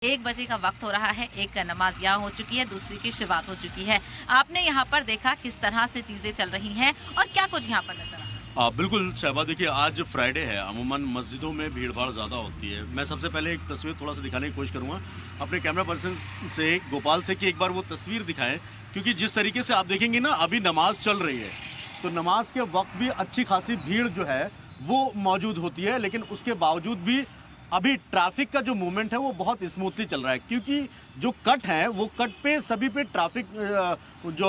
1 बजे का वक्त हो रहा है। एक नमाज यहाँ हो चुकी है, दूसरी की शुरुआत हो चुकी है। आपने यहाँ पर देखा किस तरह से चीजें चल रही हैं और क्या कुछ यहाँ पर नजर आ रहा है? बिल्कुल शहबा, देखिए आज फ्राइडे है, अमूमन मस्जिदों में भीड़ भाड़ ज़्यादा होती है। मैं सबसे पहले एक तस्वीर थोड़ा सा दिखाने की कोशिश करूँगा अपने कैमरा पर्सन से, गोपाल से, कि एक बार वो तस्वीर दिखाएं, क्योंकि जिस तरीके से आप देखेंगे ना, अभी नमाज चल रही है तो नमाज के वक्त भी अच्छी खासी भीड़ जो है वो मौजूद होती है, लेकिन उसके बावजूद भी अभी ट्रैफिक का जो मूवमेंट है वो बहुत स्मूथली चल रहा है, क्योंकि जो कट है वो कट पे सभी पे ट्रैफिक जो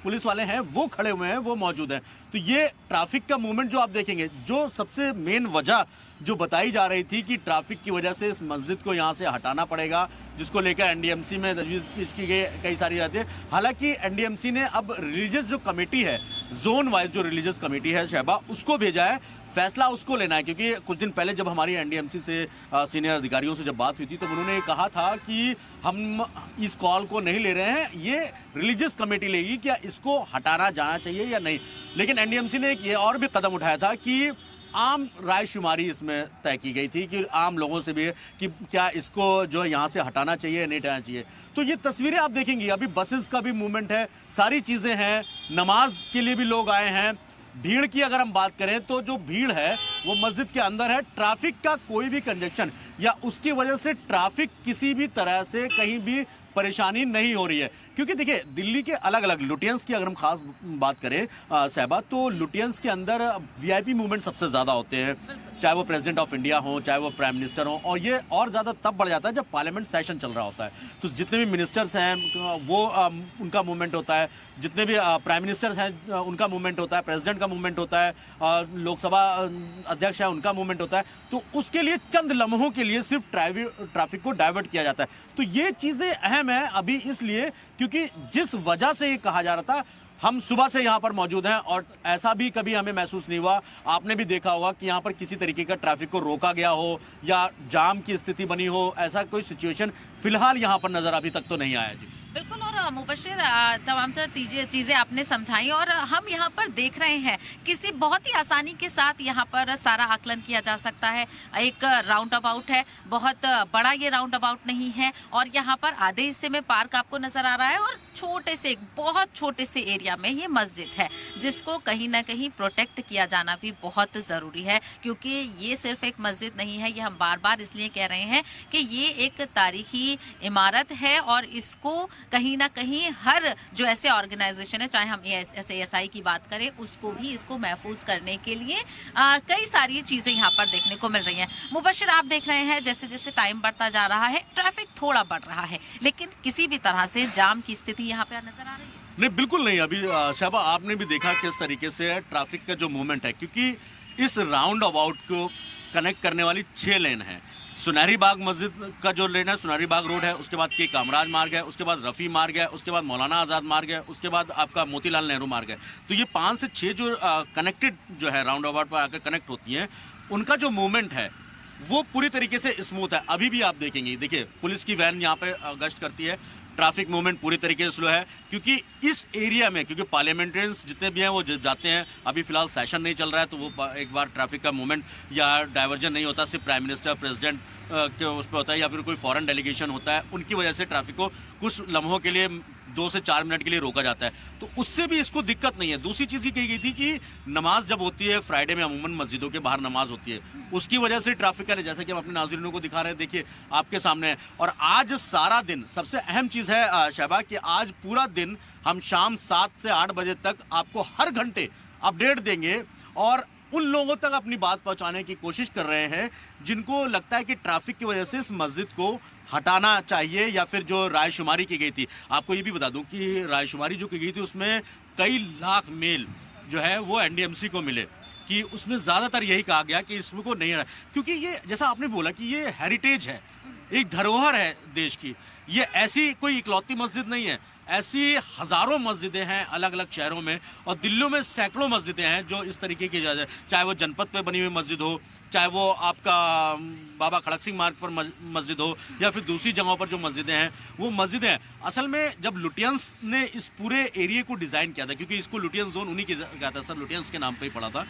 पुलिस वाले हैं वो खड़े हुए हैं, वो मौजूद हैं। तो ये ट्रैफिक का मूवमेंट जो आप देखेंगे, जो सबसे मेन वजह जो बताई जा रही थी कि ट्रैफिक की वजह से इस मस्जिद को यहाँ से हटाना पड़ेगा, जिसको लेकर एनडीएमसी में तजवीज़ पेश की गई कई सारी जाती है। हालांकि एनडीएमसी ने अब रिलीजियस जो कमेटी है, जोन वाइज जो रिलीजियस कमेटी है शहबा, उसको भेजा है, फैसला उसको लेना है। क्योंकि कुछ दिन पहले जब हमारी एनडीएमसी से सीनियर अधिकारियों से जब बात हुई थी तो उन्होंने कहा था कि हम इस कॉल को नहीं ले रहे हैं, ये रिलीजियस कमेटी लेगी क्या इसको हटाना जाना चाहिए या नहीं। लेकिन एनडीएमसी ने एक ये और भी कदम उठाया था कि आम रायशुमारी इसमें तय की गई थी कि आम लोगों से भी कि क्या इसको जो है यहाँ से हटाना चाहिए या नहीं हटाना चाहिए। तो ये तस्वीरें आप देखेंगी, अभी बसेस का भी मूवमेंट है, सारी चीज़ें हैं, नमाज के लिए भी लोग आए हैं। भीड़ की अगर हम बात करें तो जो भीड़ है वो मस्जिद के अंदर है। ट्रैफिक का कोई भी कंजेक्शन या उसकी वजह से ट्रैफिक किसी भी तरह से कहीं भी परेशानी नहीं हो रही है। क्योंकि देखिए, दिल्ली के अलग अलग लुटियंस की अगर हम खास बात करें सहबा, तो लुटियंस के अंदर वीआईपी मूवमेंट सबसे ज़्यादा होते हैं, चाहे वो प्रेसिडेंट ऑफ इंडिया हो, चाहे वो प्राइम मिनिस्टर हो, और ये और ज़्यादा तब बढ़ जाता है जब पार्लियामेंट सेशन चल रहा होता है। तो जितने भी मिनिस्टर्स हैं वो उनका मूवमेंट होता है, जितने भी प्राइम मिनिस्टर्स हैं उनका मूवमेंट होता है, प्रेसिडेंट का मूवमेंट होता है, लोकसभा अध्यक्ष है उनका मूवमेंट होता है। तो उसके लिए चंद लम्हों के लिए सिर्फ ट्रैफिक को डाइवर्ट किया जाता है। तो ये चीज़ें अहम है अभी, इसलिए क्योंकि जिस वजह से ये कहा जा रहा था, हम सुबह से यहाँ पर मौजूद हैं और ऐसा भी कभी हमें महसूस नहीं हुआ। आपने भी देखा होगा कि यहाँ पर किसी तरीके का ट्रैफिक को रोका गया हो या जाम की स्थिति बनी हो, ऐसा कोई सिचुएशन फिलहाल यहाँ पर नजर अभी तक तो नहीं आया जी। बिल्कुल। और मुबशिर, तमाम चीज़ें आपने समझाई और हम यहाँ पर देख रहे हैं किसी बहुत ही आसानी के साथ यहाँ पर सारा आकलन किया जा सकता है। एक राउंड अबाउट है, बहुत बड़ा ये राउंड अबाउट नहीं है, और यहाँ पर आधे हिस्से में पार्क आपको नज़र आ रहा है और छोटे से, बहुत छोटे से एरिया में ये मस्जिद है, जिसको कहीं ना कहीं प्रोटेक्ट किया जाना भी बहुत ज़रूरी है। क्योंकि ये सिर्फ एक मस्जिद नहीं है, ये हम बार बार इसलिए कह रहे हैं कि ये एक तारीखी इमारत है और इसको कहीं ना कहीं हर जो ऐसे ऑर्गेनाइजेशन है, चाहे हम ASI की बात करें, उसको भी इसको महफूज करने के लिए कई सारी चीज़ें यहाँ पर देखने को मिल रही हैं। मुबशिर, आप देख रहे हैं जैसे जैसे टाइम बढ़ता जा रहा है ट्रैफिक थोड़ा बढ़ रहा है, लेकिन किसी भी तरह से जाम की स्थिति यहाँ पे नजर आ रही है? नहीं, बिल्कुल नहीं। अभी शहबा, आपने भी देखा किस तरीके से ट्रैफिक का जो मूवमेंट है, क्योंकि इस राउंड अबाउट को कनेक्ट करने वाली 6 लेन है। सुनहरी बाग मस्जिद का जो लेन है, सुनहरी बाग रोड है, उसके बाद के कामराज मार्ग है, उसके बाद रफ़ी मार्ग है, उसके बाद मौलाना आज़ाद मार्ग है, उसके बाद आपका मोतीलाल नेहरू मार्ग है। तो ये 5 से 6 जो कनेक्टेड जो है राउंड अबाउट पर आकर कनेक्ट होती हैं, उनका जो मूवमेंट है वो पूरी तरीके से स्मूथ है। अभी भी आप देखेंगे, देखिए पुलिस की वैन यहाँ पे गश्त करती है, ट्रैफिक मूवमेंट पूरी तरीके से स्लो है, क्योंकि इस एरिया में, क्योंकि पार्लियामेंटेरियंस जितने भी हैं वो जाते हैं, अभी फिलहाल सेशन नहीं चल रहा है, तो वो एक बार ट्रैफिक का मूवमेंट या डाइवर्जन नहीं होता, सिर्फ प्राइम मिनिस्टर, प्रेसिडेंट के उस पर होता है, या फिर कोई फॉरेन डेलीगेशन होता है, उनकी वजह से ट्रैफिक को कुछ लम्हों के लिए 2 से 4 मिनट के लिए रोका जाता है। तो उससे भी इसको दिक्कत नहीं है। दूसरी चीज़ ये कही गई थी कि नमाज जब होती है फ्राइडे में, अमूमन मस्जिदों के बाहर नमाज होती है, उसकी वजह से ट्रैफिक का, जैसा कि हम अपने नाज़रीनों को दिखा रहे हैं, देखिए आपके सामने है। और आज सारा दिन सबसे अहम चीज़ है शहबा कि आज पूरा दिन हम शाम 7 से 8 बजे तक आपको हर घंटे अपडेट देंगे और उन लोगों तक अपनी बात पहुंचाने की कोशिश कर रहे हैं जिनको लगता है कि ट्रैफिक की वजह से इस मस्जिद को हटाना चाहिए, या फिर जो रायशुमारी की गई थी। आपको ये भी बता दूं कि रायशुमारी जो की गई थी उसमें कई लाख मेल जो है वो एनडीएमसी को मिले, कि उसमें ज़्यादातर यही कहा गया कि इसको नहीं रहा, क्योंकि ये जैसा आपने बोला कि ये हेरिटेज है, एक धरोहर है देश की। ये ऐसी कोई इकलौती मस्जिद नहीं है, ऐसी हज़ारों मस्जिदें हैं अलग अलग शहरों में, और दिल्ली में सैकड़ों मस्जिदें हैं जो इस तरीके की, चाहे वो जनपद पे बनी हुई मस्जिद हो, चाहे वो आपका बाबा खड़क सिंह मार्ग पर मस्जिद हो, या फिर दूसरी जगहों पर जो मस्जिदें हैं वो मस्जिदें हैं। असल में जब लुटियंस ने इस पूरे एरिया को डिज़ाइन किया था, क्योंकि इसको लुटियंस जोन उन्हीं के कहा था, सर लुटियंस के नाम पे ही पड़ा था,